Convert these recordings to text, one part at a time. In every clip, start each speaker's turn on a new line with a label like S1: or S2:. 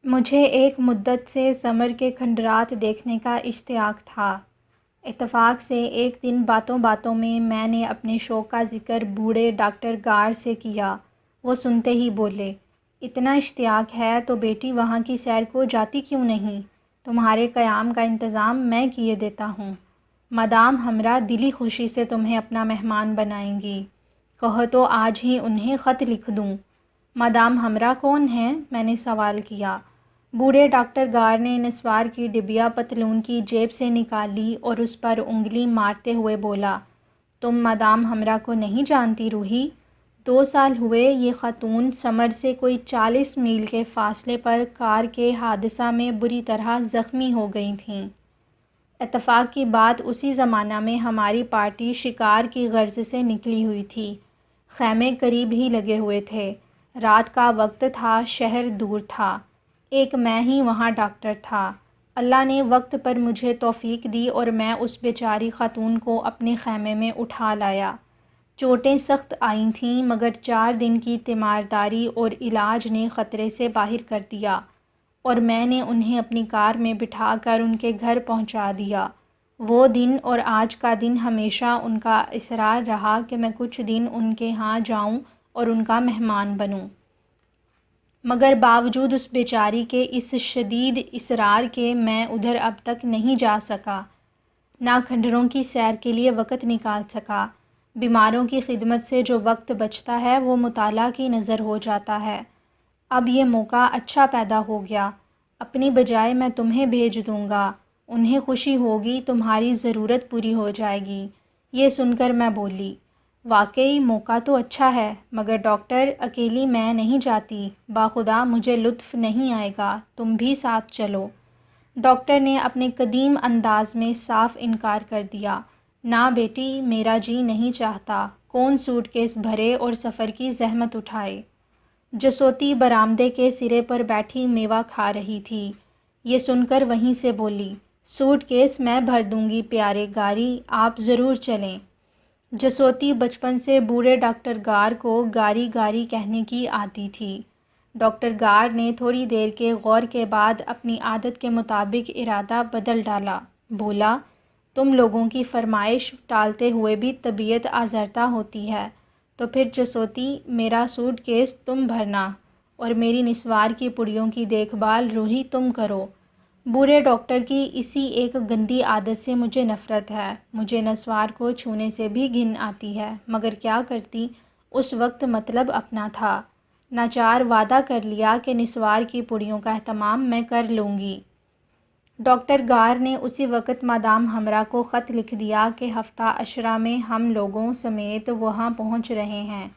S1: مجھے ایک مدت سے سمر کے کھنڈرات دیکھنے کا اشتیاق تھا۔ اتفاق سے ایک دن باتوں باتوں میں نے اپنے شوق کا ذکر بوڑھے ڈاکٹر گار سے کیا۔ وہ سنتے ہی بولے، اتنا اشتیاق ہے تو بیٹی وہاں کی سیر کو جاتی کیوں نہیں؟ تمہارے قیام کا انتظام میں کیے دیتا ہوں۔ مدام ہمراہ دلی خوشی سے تمہیں اپنا مہمان بنائیں گی۔ کہو تو آج ہی انہیں خط لکھ دوں۔ مدام ہمراہ کون ہیں؟ میں نے سوال کیا۔ بوڑھے ڈاکٹر گار نے نسوار کی ڈبیا پتلون کی جیب سے نکالی اور اس پر انگلی مارتے ہوئے بولا، تم مدام ہمراہ کو نہیں جانتی روحی؟ 2 سال ہوئے یہ خاتون سمر سے کوئی 40 میل کے فاصلے پر کار کے حادثہ میں بری طرح زخمی ہو گئی تھیں۔ اتفاق کی بات اسی زمانہ میں ہماری پارٹی شکار کی غرض سے نکلی ہوئی تھی۔ خیمے قریب ہی لگے ہوئے تھے۔ رات کا وقت تھا، شہر دور تھا، ایک میں ہی وہاں ڈاکٹر تھا۔ اللہ نے وقت پر مجھے توفیق دی اور میں اس بیچاری خاتون کو اپنے خیمے میں اٹھا لایا۔ چوٹیں سخت آئی تھیں مگر 4 دن کی تیمارداری اور علاج نے خطرے سے باہر کر دیا اور میں نے انہیں اپنی کار میں بٹھا کر ان کے گھر پہنچا دیا۔ وہ دن اور آج کا دن ہمیشہ ان کا اصرار رہا کہ میں کچھ دن ان کے ہاں جاؤں اور ان کا مہمان بنوں، مگر باوجود اس بیچاری کے اس شدید اصرار کے میں ادھر اب تک نہیں جا سکا، نہ کھنڈروں کی سیر کے لیے وقت نکال سکا۔ بیماروں کی خدمت سے جو وقت بچتا ہے وہ مطالعہ کی نظر ہو جاتا ہے۔ اب یہ موقع اچھا پیدا ہو گیا، اپنی بجائے میں تمہیں بھیج دوں گا، انہیں خوشی ہوگی، تمہاری ضرورت پوری ہو جائے گی۔ یہ سن کر میں بولی، واقعی موقع تو اچھا ہے، مگر ڈاکٹر اکیلی میں نہیں جاتی، باخدا مجھے لطف نہیں آئے گا، تم بھی ساتھ چلو۔ ڈاکٹر نے اپنے قدیم انداز میں صاف انکار کر دیا، نہ بیٹی، میرا جی نہیں چاہتا، کون سوٹ کیس بھرے اور سفر کی زحمت اٹھائے۔ جسوتی برآمدے کے سرے پر بیٹھی میوہ کھا رہی تھی، یہ سن کر وہیں سے بولی، سوٹ کیس میں بھر دوں گی پیارے گاری، آپ ضرور چلیں۔ جسوتی بچپن سے بوڑھے ڈاکٹر گار کو گاری گاری کہنے کی عادی تھی۔ ڈاکٹر گار نے تھوڑی دیر کے غور کے بعد اپنی عادت کے مطابق ارادہ بدل ڈالا، بولا، تم لوگوں کی فرمائش ٹالتے ہوئے بھی طبیعت آزردہ ہوتی ہے، تو پھر جسوتی، میرا سوٹ کیس تم بھرنا اور میری نسوار کی پڑیوں کی دیکھ بھال روحی تم کرو۔ بوڑھے ڈاکٹر کی اسی ایک گندی عادت سے مجھے نفرت ہے، مجھے نسوار کو چھونے سے بھی گھن آتی ہے، مگر کیا کرتی، اس وقت مطلب اپنا تھا، ناچار وعدہ کر لیا کہ نسوار کی پڑیوں کا اہتمام میں کر لوں گی۔ ڈاکٹر گار نے اسی وقت مدام ہمراہ کو خط لکھ دیا کہ ہفتہ عشرہ میں ہم لوگوں سمیت وہاں پہنچ رہے ہیں،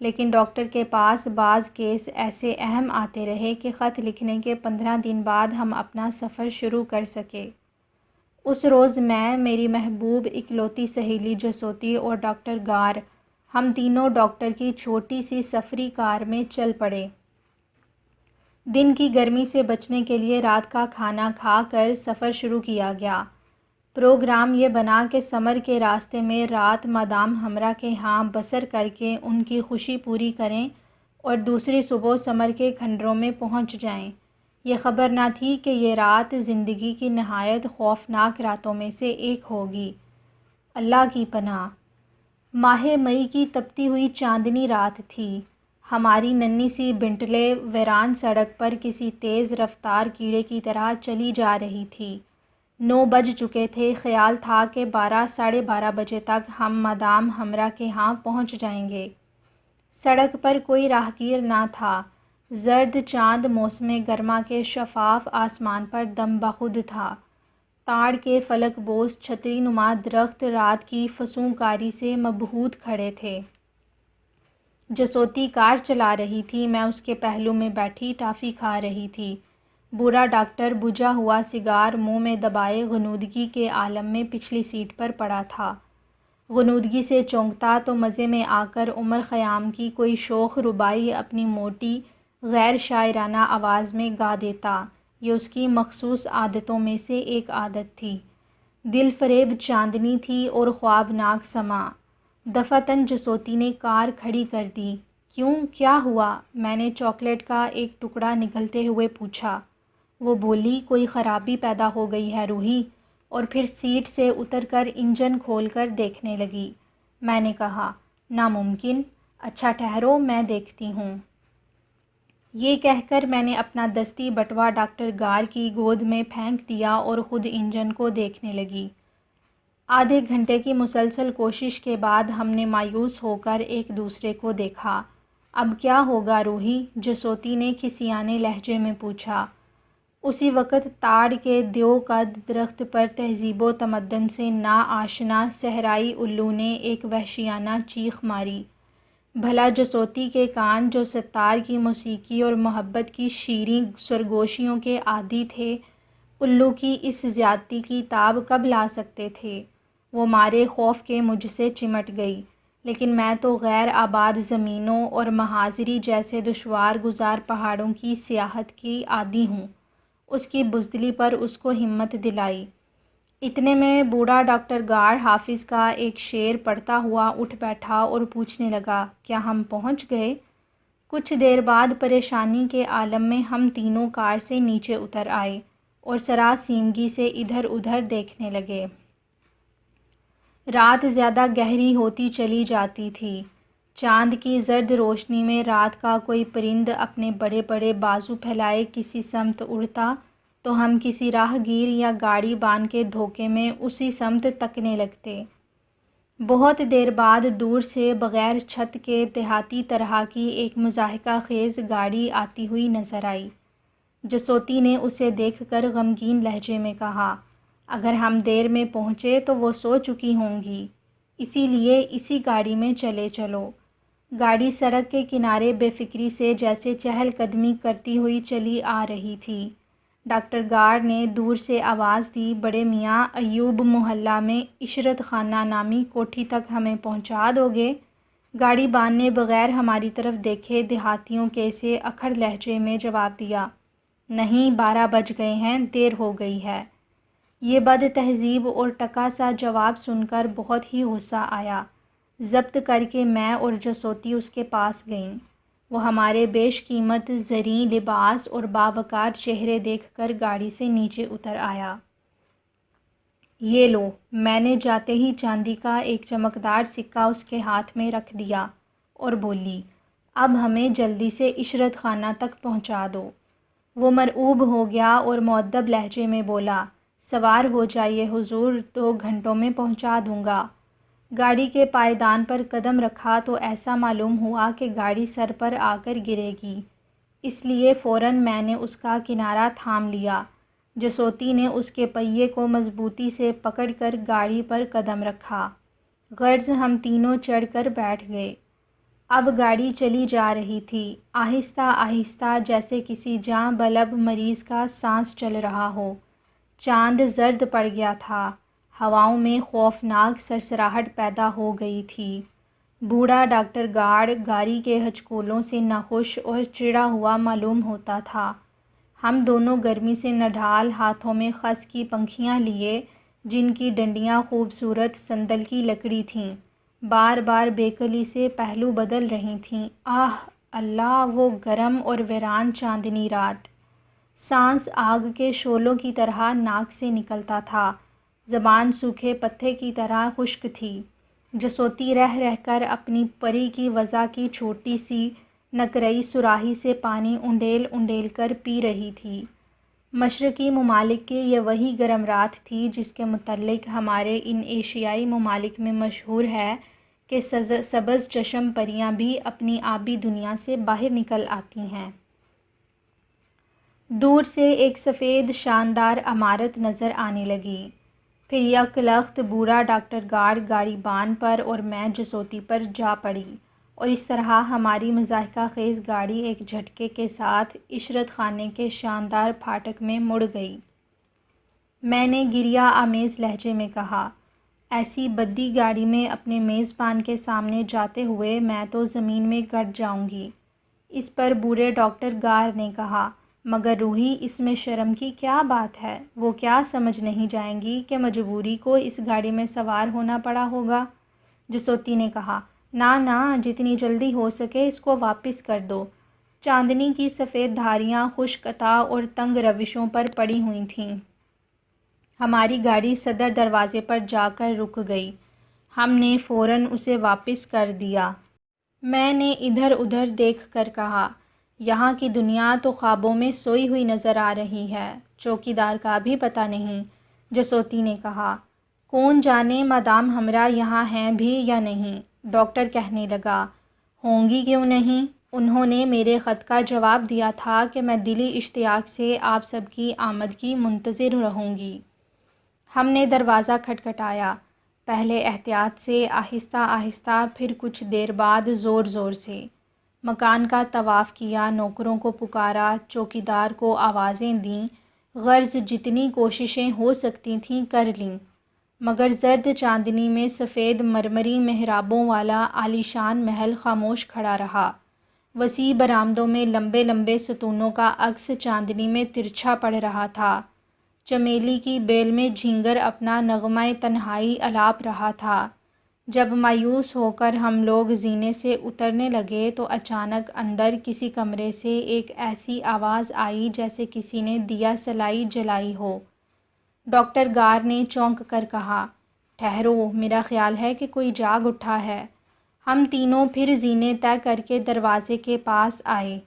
S1: لیکن ڈاکٹر کے پاس بعض کیس ایسے اہم آتے رہے کہ خط لکھنے کے 15 دن بعد ہم اپنا سفر شروع کر سکے۔ اس روز میں، میری محبوب اکلوتی سہیلی جسوتی اور ڈاکٹر گار، ہم تینوں ڈاکٹر کی چھوٹی سی سفری کار میں چل پڑے۔ دن کی گرمی سے بچنے کے لیے رات کا کھانا کھا کر سفر شروع کیا گیا۔ پروگرام یہ بنا کہ سمر کے راستے میں رات مدام ہمراہ کے ہاں بسر کر کے ان کی خوشی پوری کریں اور دوسری صبح سمر کے کھنڈروں میں پہنچ جائیں۔ یہ خبر نہ تھی کہ یہ رات زندگی کی نہایت خوفناک راتوں میں سے ایک ہوگی۔ اللہ کی پناہ۔ ماہ مئی کی تپتی ہوئی چاندنی رات تھی۔ ہماری ننھی سی بنٹلے ویران سڑک پر کسی تیز رفتار کیڑے کی طرح چلی جا رہی تھی۔ 9 بج چکے تھے، خیال تھا کہ 12 ساڑھے 12 بجے تک ہم مدام ہمراہ کے ہاں پہنچ جائیں گے۔ سڑک پر کوئی راہگیر نہ تھا، زرد چاند موسم گرما کے شفاف آسمان پر دم بخود تھا۔ تاڑ کے فلک بوس چھتری نما درخت رات کی فسونکاری سے مبہوت کھڑے تھے۔ جسوتی کار چلا رہی تھی، میں اس کے پہلو میں بیٹھی ٹافی کھا رہی تھی۔ بوڑھا ڈاکٹر بجھا ہوا سگار منہ میں دبائے غنودگی کے عالم میں پچھلی سیٹ پر پڑا تھا۔ غنودگی سے چونکتا تو مزے میں آ کر عمر خیام کی کوئی شوخ ربائی اپنی موٹی غیر شاعرانہ آواز میں گا دیتا، یہ اس کی مخصوص عادتوں میں سے ایک عادت تھی۔ دل فریب چاندنی تھی اور خوابناک سماں۔ دفعتاً جسوتی نے کار کھڑی کر دی۔ کیوں، کیا ہوا؟ میں نے چاکلیٹ کا ایک ٹکڑا نگلتے ہوئے پوچھا۔ وہ بولی، کوئی خرابی پیدا ہو گئی ہے روحی، اور پھر سیٹ سے اتر کر انجن کھول کر دیکھنے لگی۔ میں نے کہا، ناممکن، اچھا ٹھہرو میں دیکھتی ہوں۔ یہ کہہ کر میں نے اپنا دستی بٹوا ڈاکٹر گار کی گود میں پھینک دیا اور خود انجن کو دیکھنے لگی۔ آدھے گھنٹے کی مسلسل کوشش کے بعد ہم نے مایوس ہو کر ایک دوسرے کو دیکھا۔ اب کیا ہوگا روحی؟ جسوتی نے کھسیانے لہجے میں پوچھا۔ اسی وقت تاڑ کے دیو کا درخت پر تہذیب و تمدن سے ناآشنا صحرائی الو نے ایک وحشیانہ چیخ ماری۔ بھلا جسوتی کے کان جو ستار کی موسیقی اور محبت کی شیریں سرگوشیوں کے عادی تھے، الو کی اس زیادتی کی تاب کب لا سکتے تھے؟ وہ مارے خوف کے مجھ سے چمٹ گئی، لیکن میں تو غیر آباد زمینوں اور مہاجری جیسے دشوار گزار پہاڑوں کی سیاحت کی عادی ہوں۔ اس کی بزدلی پر اس کو ہمت دلائی۔ اتنے میں بوڑھا ڈاکٹر گار حافظ کا ایک شعر پڑھتا ہوا اٹھ بیٹھا اور پوچھنے لگا، کیا ہم پہنچ گئے؟ کچھ دیر بعد پریشانی کے عالم میں ہم تینوں کار سے نیچے اتر آئے اور سراسیمگی سے ادھر ادھر دیکھنے لگے۔ رات زیادہ گہری ہوتی چلی جاتی تھی۔ چاند کی زرد روشنی میں رات کا کوئی پرند اپنے بڑے بڑے بازو پھیلائے کسی سمت اڑتا تو ہم کسی راہ گیر یا گاڑی بان کے دھوکے میں اسی سمت تکنے لگتے۔ بہت دیر بعد دور سے بغیر چھت کے دیہاتی طرح کی ایک مضحکہ خیز گاڑی آتی ہوئی نظر آئی۔ جسوتی نے اسے دیکھ کر غمگین لہجے میں کہا، اگر ہم دیر میں پہنچے تو وہ سو چکی ہوں گی، اسی لیے اسی گاڑی میں چلے چلو۔ گاڑی سڑک کے کنارے بے فکری سے جیسے چہل قدمی کرتی ہوئی چلی آ رہی تھی۔ ڈاکٹر گار نے دور سے آواز دی، بڑے میاں ایوب محلہ میں عشرت خانہ نامی کوٹھی تک ہمیں پہنچا دو گے؟ گاڑی بان نے بغیر ہماری طرف دیکھے دیہاتیوں کے سے اکھڑ لہجے میں جواب دیا، نہیں، 12 بج گئے ہیں، دیر ہو گئی ہے۔ یہ بد تہذیب اور ٹکا سا جواب سن کر بہت ہی غصہ آیا۔ ضبط کر کے میں اور جسوتی اس کے پاس گئیں۔ وہ ہمارے بیش قیمت زرعی لباس اور باوقار چہرے دیکھ کر گاڑی سے نیچے اتر آیا۔ یہ لو، میں نے جاتے ہی چاندی کا ایک چمکدار سکہ اس کے ہاتھ میں رکھ دیا اور بولی، اب ہمیں جلدی سے عشرت خانہ تک پہنچا دو۔ وہ مرعوب ہو گیا اور مؤدب لہجے میں بولا، سوار ہو جائیے حضور، 2 گھنٹوں میں پہنچا دوں گا۔ گاڑی کے پائیدان پر قدم رکھا تو ایسا معلوم ہوا کہ گاڑی سر پر آ کر گرے گی، اس لیے فوراً میں نے اس کا کنارہ تھام لیا۔ جسوتی نے اس کے پہیے کو مضبوطی سے پکڑ کر گاڑی پر قدم رکھا، غرض ہم تینوں چڑھ کر بیٹھ گئے۔ اب گاڑی چلی جا رہی تھی، آہستہ آہستہ، جیسے کسی جاں بلب مریض کا سانس چل رہا ہو۔ چاند زرد پڑ گیا تھا، ہواؤں میں خوفناک سرسراہٹ پیدا ہو گئی تھی۔ بوڑھا ڈاکٹر گارڈ گاڑی کے ہچکولوں سے ناخوش اور چڑا ہوا معلوم ہوتا تھا۔ ہم دونوں گرمی سے نڈھال، ہاتھوں میں خس کی پنکھیاں لیے، جن کی ڈنڈیاں خوبصورت سندل کی لکڑی تھیں، بار بار بےقلی سے پہلو بدل رہی تھیں۔ آہ اللہ، وہ گرم اور ویران چاندنی رات! سانس آگ کے شعلوں کی طرح ناک سے نکلتا تھا، زبان سوکھے پتے کی طرح خشک تھی۔ جسوتی رہ رہ کر اپنی پری کی وضع کی چھوٹی سی نقرئی سراہی سے پانی انڈیل انڈیل کر پی رہی تھی۔ مشرقی ممالک کی یہ وہی گرم رات تھی جس کے متعلق ہمارے ان ایشیائی ممالک میں مشہور ہے کہ سبز چشم پریاں بھی اپنی آبی دنیا سے باہر نکل آتی ہیں۔ دور سے ایک سفید شاندار عمارت نظر آنے لگی، پھر یک لخت بوڑھا ڈاکٹر گارڈ گاڑی بان پر اور میں جسوتی پر جا پڑی، اور اس طرح ہماری مضحکہ خیز گاڑی ایک جھٹکے کے ساتھ عشرت خانے کے شاندار پھاٹک میں مڑ گئی۔ میں نے گریہ آمیز لہجے میں کہا، ایسی بدی گاڑی میں اپنے میزبان کے سامنے جاتے ہوئے میں تو زمین میں گڑ جاؤں گی۔ اس پر بوڑھے ڈاکٹر گار نے کہا، مگر روحی، اس میں شرم کی کیا بات ہے؟ وہ کیا سمجھ نہیں جائیں گی کہ مجبوری کو اس گاڑی میں سوار ہونا پڑا ہوگا؟ جسوتی نے کہا، نہ نہ، جتنی جلدی ہو سکے اس کو واپس کر دو۔ چاندنی کی سفید دھاریاں خشک عطا اور تنگ روشوں پر پڑی ہوئی تھیں۔ ہماری گاڑی صدر دروازے پر جا کر رک گئی۔ ہم نے فوراً اسے واپس کر دیا۔ میں نے ادھر ادھر دیکھ کر کہا، یہاں کی دنیا تو خوابوں میں سوئی ہوئی نظر آ رہی ہے، چوکیدار کا بھی پتہ نہیں۔ جسوتی نے کہا، کون جانے مدام ہمراہ یہاں ہیں بھی یا نہیں۔ ڈاکٹر کہنے لگا، ہوں گی کیوں نہیں، انہوں نے میرے خط کا جواب دیا تھا کہ میں دلی اشتیاق سے آپ سب کی آمد کی منتظر رہوں گی۔ ہم نے دروازہ کھٹکھٹایا، پہلے احتیاط سے، آہستہ آہستہ، پھر کچھ دیر بعد زور زور سے۔ مکان کا طواف کیا، نوکروں کو پکارا، چوکیدار کو آوازیں دیں، غرض جتنی کوششیں ہو سکتی تھیں کر لیں، مگر زرد چاندنی میں سفید مرمری محرابوں والا عالیشان محل خاموش کھڑا رہا۔ وسیع برآمدوں میں لمبے لمبے ستونوں کا عکس چاندنی میں ترچھا پڑ رہا تھا۔ چمیلی کی بیل میں جھینگر اپنا نغمہ تنہائی الاپ رہا تھا۔ جب مایوس ہو کر ہم لوگ زینے سے اترنے لگے تو اچانک اندر کسی کمرے سے ایک ایسی آواز آئی جیسے کسی نے دیا سلائی جلائی ہو۔ ڈاکٹر گار نے چونک کر کہا، ٹھہرو، میرا خیال ہے کہ کوئی جاگ اٹھا ہے۔ ہم تینوں پھر زینے طے کر کے دروازے کے پاس آئے،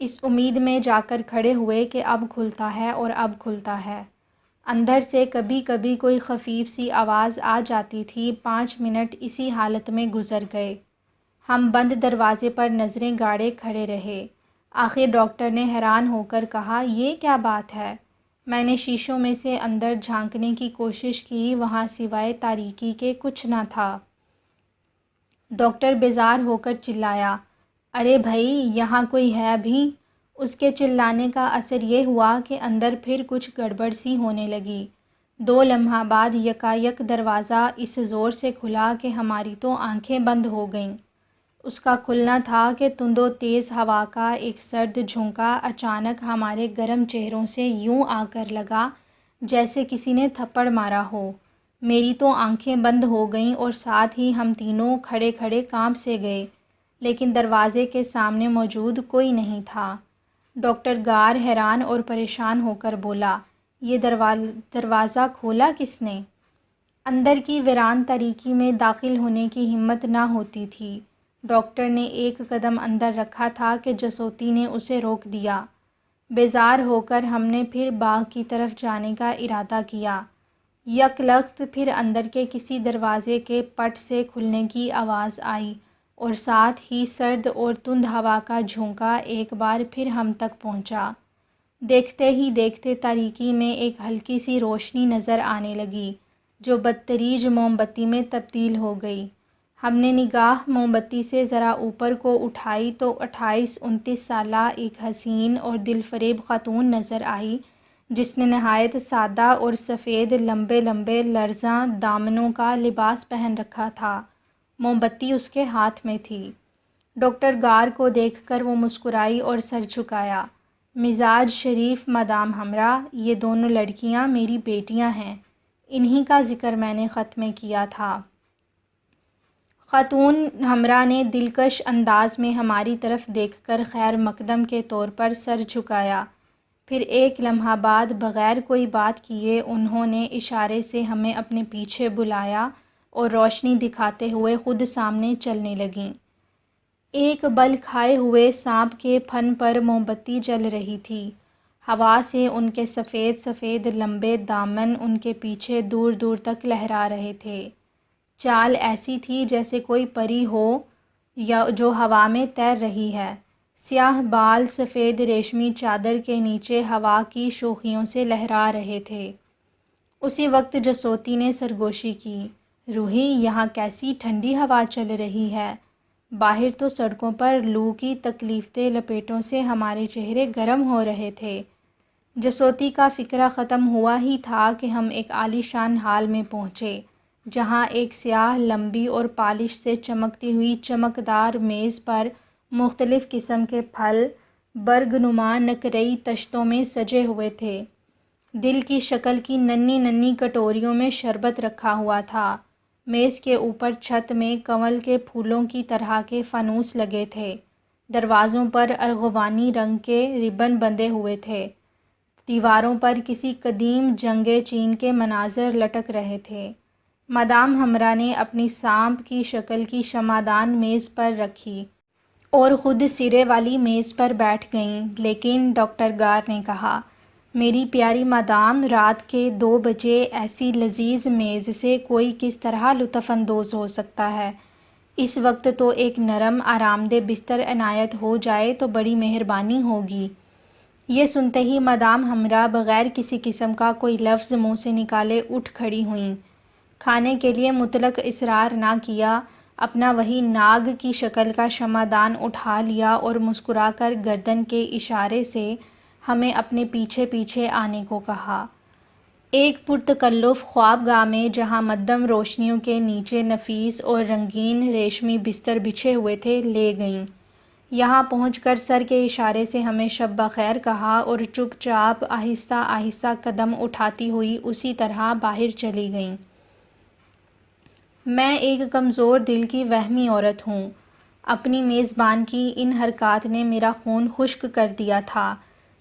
S1: اس امید میں جا کر کھڑے ہوئے کہ اب کھلتا ہے اور اب کھلتا ہے۔ اندر سے کبھی کبھی کوئی خفیف سی آواز آ جاتی تھی۔ 5 منٹ اسی حالت میں گزر گئے۔ ہم بند دروازے پر نظریں گاڑے کھڑے رہے۔ آخر ڈاکٹر نے حیران ہو کر کہا، یہ کیا بات ہے؟ میں نے شیشوں میں سے اندر جھانکنے کی کوشش کی، وہاں سوائے تاریکی کے کچھ نہ تھا۔ ڈاکٹر بیزار ہو کر چلایا، ارے بھائی، یہاں کوئی ہے بھی؟ اس کے چلانے کا اثر یہ ہوا کہ اندر پھر کچھ گڑبڑ سی ہونے لگی۔ 2 لمحہ بعد یکایک دروازہ اس زور سے کھلا کہ ہماری تو آنکھیں بند ہو گئیں۔ اس کا کھلنا تھا کہ تند و تیز ہوا کا ایک سرد جھونکا اچانک ہمارے گرم چہروں سے یوں آ کر لگا جیسے کسی نے تھپڑ مارا ہو۔ میری تو آنکھیں بند ہو گئیں اور ساتھ ہی ہم تینوں کھڑے کھڑے کانپ سے گئے، لیکن دروازے کے سامنے موجود کوئی نہیں تھا۔ ڈاکٹر گار حیران اور پریشان ہو کر بولا، یہ دروازہ کھولا کس نے؟ اندر کی ویران تاریکی میں داخل ہونے کی ہمت نہ ہوتی تھی۔ ڈاکٹر نے ایک قدم اندر رکھا تھا کہ جسوتی نے اسے روک دیا۔ بیزار ہو کر ہم نے پھر باغ کی طرف جانے کا ارادہ کیا۔ یک لخت پھر اندر کے کسی دروازے کے پٹ سے کھلنے کی آواز آئی اور ساتھ ہی سرد اور تند ہوا کا جھونکا ایک بار پھر ہم تک پہنچا۔ دیکھتے ہی دیکھتے تاریکی میں ایک ہلکی سی روشنی نظر آنے لگی جو بدتریج موم بتی میں تبدیل ہو گئی۔ ہم نے نگاہ موم بتی سے ذرا اوپر کو اٹھائی تو 28-29 سالہ ایک حسین اور دل فریب خاتون نظر آئی جس نے نہایت سادہ اور سفید لمبے لمبے لرزاں دامنوں کا لباس پہن رکھا تھا۔ موم بتی اس کے ہاتھ میں تھی۔ ڈاکٹر گار کو دیکھ کر وہ مسکرائی اور سر جھکایا، مزاج شریف مدام ہمراہ، یہ دونوں لڑکیاں میری بیٹیاں ہیں، انہی کا ذکر میں نے خط میں کیا تھا۔ خاتون ہمراہ نے دلکش انداز میں ہماری طرف دیکھ کر خیر مقدم کے طور پر سر جھکایا، پھر ایک لمحہ بعد بغیر کوئی بات کیے انہوں نے اشارے سے ہمیں اپنے پیچھے بلایا اور روشنی دکھاتے ہوئے خود سامنے چلنے لگیں۔ ایک بل کھائے ہوئے سانپ کے پھن پر موم بتی جل رہی تھی۔ ہوا سے ان کے سفید سفید لمبے دامن ان کے پیچھے دور دور تک لہرا رہے تھے۔ چال ایسی تھی جیسے کوئی پری ہو یا جو ہوا میں تیر رہی ہے۔ سیاہ بال سفید ریشمی چادر کے نیچے ہوا کی شوخیوں سے لہرا رہے تھے۔ اسی وقت جسوتی نے سرگوشی کی، روحی، یہاں کیسی ٹھنڈی ہوا چل رہی ہے، باہر تو سڑکوں پر لو کی تکلیفدہ لپیٹوں سے ہمارے چہرے گرم ہو رہے تھے۔ جسوتی کا فکرہ ختم ہوا ہی تھا کہ ہم ایک عالیشان ہال میں پہنچے جہاں ایک سیاہ لمبی اور پالش سے چمکتی ہوئی چمکدار میز پر مختلف قسم کے پھل برگ نما نقرئی تشتوں میں سجے ہوئے تھے۔ دل کی شکل کی ننھی ننھی کٹوریوں میں شربت رکھا ہوا تھا۔ میز کے اوپر چھت میں کنول کے پھولوں کی طرح کے فانوس لگے تھے۔ دروازوں پر ارغوانی رنگ کے ربن بندھے ہوئے تھے۔ دیواروں پر کسی قدیم جنگ چین کے مناظر لٹک رہے تھے۔ مدام ہمرا نے اپنی سانپ کی شکل کی شمعدان میز پر رکھی اور خود سرے والی میز پر بیٹھ گئیں، لیکن ڈاکٹر گار نے کہا، میری پیاری مدام، رات کے 2 بجے ایسی لذیذ میز سے کوئی کس طرح لطف اندوز ہو سکتا ہے؟ اس وقت تو ایک نرم آرام دہ بستر عنایت ہو جائے تو بڑی مہربانی ہوگی۔ یہ سنتے ہی مدام ہمرا بغیر کسی قسم کا کوئی لفظ منہ سے نکالے اٹھ کھڑی ہوئیں۔ کھانے کے لیے مطلق اصرار نہ کیا، اپنا وہی ناگ کی شکل کا شمعدان اٹھا لیا اور مسکرا کر گردن کے اشارے سے ہمیں اپنے پیچھے پیچھے آنے کو کہا۔ ایک پرتکلف خوابگاہ میں جہاں مدھم روشنیوں کے نیچے نفیس اور رنگین ریشمی بستر بچھے ہوئے تھے لے گئیں۔ یہاں پہنچ کر سر کے اشارے سے ہمیں شب بخیر کہا اور چپ چاپ آہستہ آہستہ قدم اٹھاتی ہوئی اسی طرح باہر چلی گئیں۔ میں ایک کمزور دل کی وہمی عورت ہوں۔ اپنی میزبان کی ان حرکات نے میرا خون خشک کر دیا تھا۔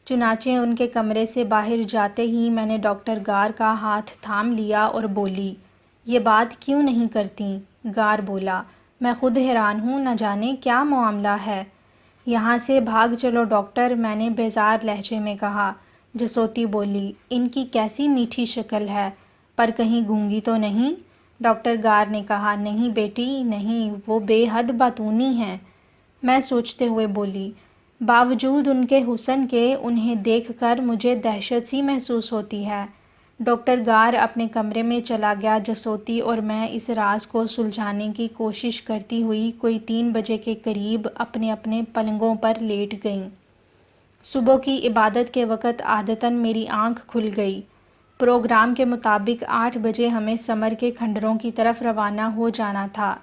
S1: چنانچہ ان کے کمرے سے باہر جاتے ہی میں نے ڈاکٹر گار کا ہاتھ تھام لیا اور بولی، یہ بات کیوں نہیں کرتیں؟ گار بولا، میں خود حیران ہوں، نہ جانے کیا معاملہ ہے۔ یہاں سے بھاگ چلو ڈاکٹر، میں نے بیزار لہجے میں کہا۔ جسوتی بولی، ان کی کیسی میٹھی شکل ہے، پر کہیں گونگی تو نہیں؟ ڈاکٹر گار نے کہا، نہیں بیٹی نہیں، وہ بے حد باتونی ہیں۔ میں سوچتے ہوئے بولی، باوجود ان کے حسن کے انہیں دیکھ کر مجھے دہشت سی محسوس ہوتی ہے۔ ڈاکٹر گار اپنے کمرے میں چلا گیا۔ جسوتی اور میں اس راز کو سلجھانے کی کوشش کرتی ہوئی کوئی 3 بجے کے قریب اپنے اپنے پلنگوں پر لیٹ گئیں۔ صبح کی عبادت کے وقت عادتاً میری آنکھ کھل گئی۔ پروگرام کے مطابق 8 بجے ہمیں سمر کے کھنڈروں کی طرف روانہ ہو جانا تھا،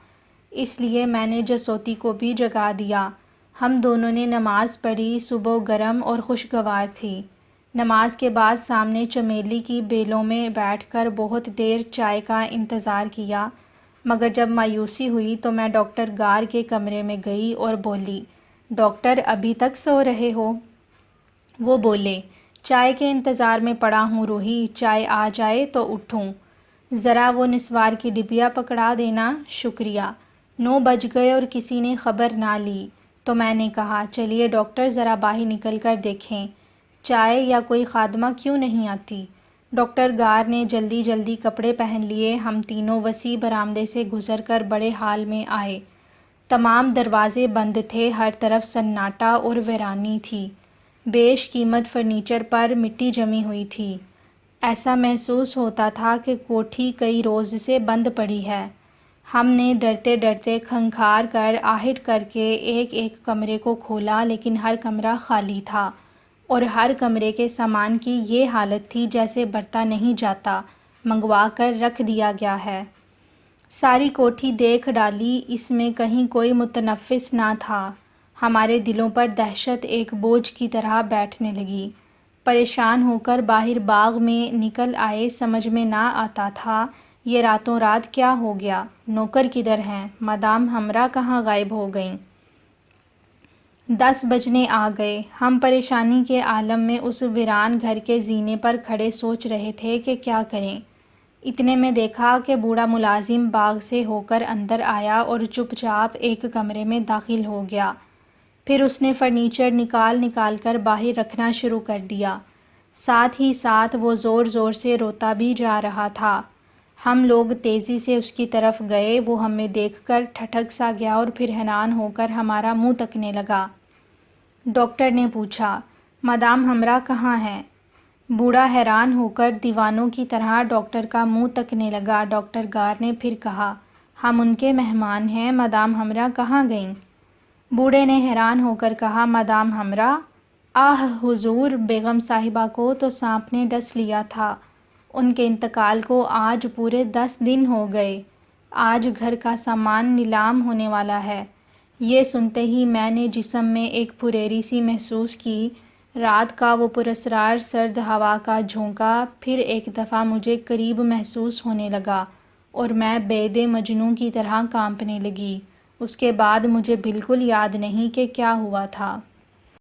S1: اس لیے میں نے جسوتی کو بھی جگا دیا۔ ہم دونوں نے نماز پڑھی۔ صبح گرم اور خوشگوار تھی۔ نماز کے بعد سامنے چمیلی کی بیلوں میں بیٹھ کر بہت دیر چائے کا انتظار کیا، مگر جب مایوسی ہوئی تو میں ڈاکٹر گار کے کمرے میں گئی اور بولی، ڈاکٹر ابھی تک سو رہے ہو؟ وہ بولے، چائے کے انتظار میں پڑا ہوں روحی، چائے آ جائے تو اٹھوں۔ ذرا وہ نسوار کی ڈبیا پکڑا دینا۔ شکریہ۔ 9 بج گئے اور کسی نے خبر نہ لی، تو میں نے کہا، چلیے ڈاکٹر ذرا باہر نکل کر دیکھیں، چائے یا کوئی خادمہ کیوں نہیں آتی؟ ڈاکٹر گار نے جلدی جلدی کپڑے پہن لیے۔ ہم تینوں وسیع برآمدے سے گزر کر بڑے ہال میں آئے۔ تمام دروازے بند تھے، ہر طرف سناٹا اور ویرانی تھی۔ بیش قیمت فرنیچر پر مٹی جمی ہوئی تھی۔ ایسا محسوس ہوتا تھا کہ کوٹھی کئی روز سے بند پڑی ہے۔ ہم نے ڈرتے ڈرتے کھنکھار کر آہٹ کر کے ایک ایک کمرے کو کھولا، لیکن ہر کمرہ خالی تھا اور ہر کمرے کے سامان کی یہ حالت تھی جیسے برتا نہیں جاتا، منگوا کر رکھ دیا گیا ہے۔ ساری کوٹھی دیکھ ڈالی، اس میں کہیں کوئی متنفس نہ تھا۔ ہمارے دلوں پر دہشت ایک بوجھ کی طرح بیٹھنے لگی۔ پریشان ہو کر باہر باغ میں نکل آئے، سمجھ میں نہ آتا تھا یہ راتوں رات کیا ہو گیا۔ نوکر کدھر ہیں؟ مدام ہمرا کہاں غائب ہو گئیں؟ 10 بجنے آ گئے۔ ہم پریشانی کے عالم میں اس ویران گھر کے زینے پر کھڑے سوچ رہے تھے کہ کیا کریں۔ اتنے میں دیکھا کہ بوڑھا ملازم باغ سے ہو کر اندر آیا اور چپ چاپ ایک کمرے میں داخل ہو گیا۔ پھر اس نے فرنیچر نکال نکال کر باہر رکھنا شروع کر دیا۔ ساتھ ہی ساتھ وہ زور زور سے روتا بھی جا رہا تھا۔ ہم لوگ تیزی سے اس کی طرف گئے۔ وہ ہمیں دیکھ کر ٹھٹک سا گیا اور پھر حیران ہو کر ہمارا منہ تکنے لگا۔ ڈاکٹر نے پوچھا، مدام ہمرا کہاں ہیں؟ بوڑھا حیران ہو کر دیوانوں کی طرح ڈاکٹر کا منہ تکنے لگا۔ ڈاکٹر گار نے پھر کہا، ہم ان کے مہمان ہیں، مدام ہمرا کہاں گئیں؟ بوڑھے نے حیران ہو کر کہا، مدام ہمرا؟ آہ حضور، بیگم صاحبہ کو تو سانپ نے ڈس لیا تھا۔ ان کے انتقال کو آج پورے 10 دن ہو گئے۔ آج گھر کا سامان نیلام ہونے والا ہے۔ یہ سنتے ہی میں نے جسم میں ایک پھریری سی محسوس کی۔ رات کا وہ پراسرار سرد ہوا کا جھونکا پھر ایک دفعہ مجھے قریب محسوس ہونے لگا اور میں بید مجنوں کی طرح کانپنے لگی۔ اس کے بعد مجھے بالکل یاد نہیں کہ کیا ہوا تھا۔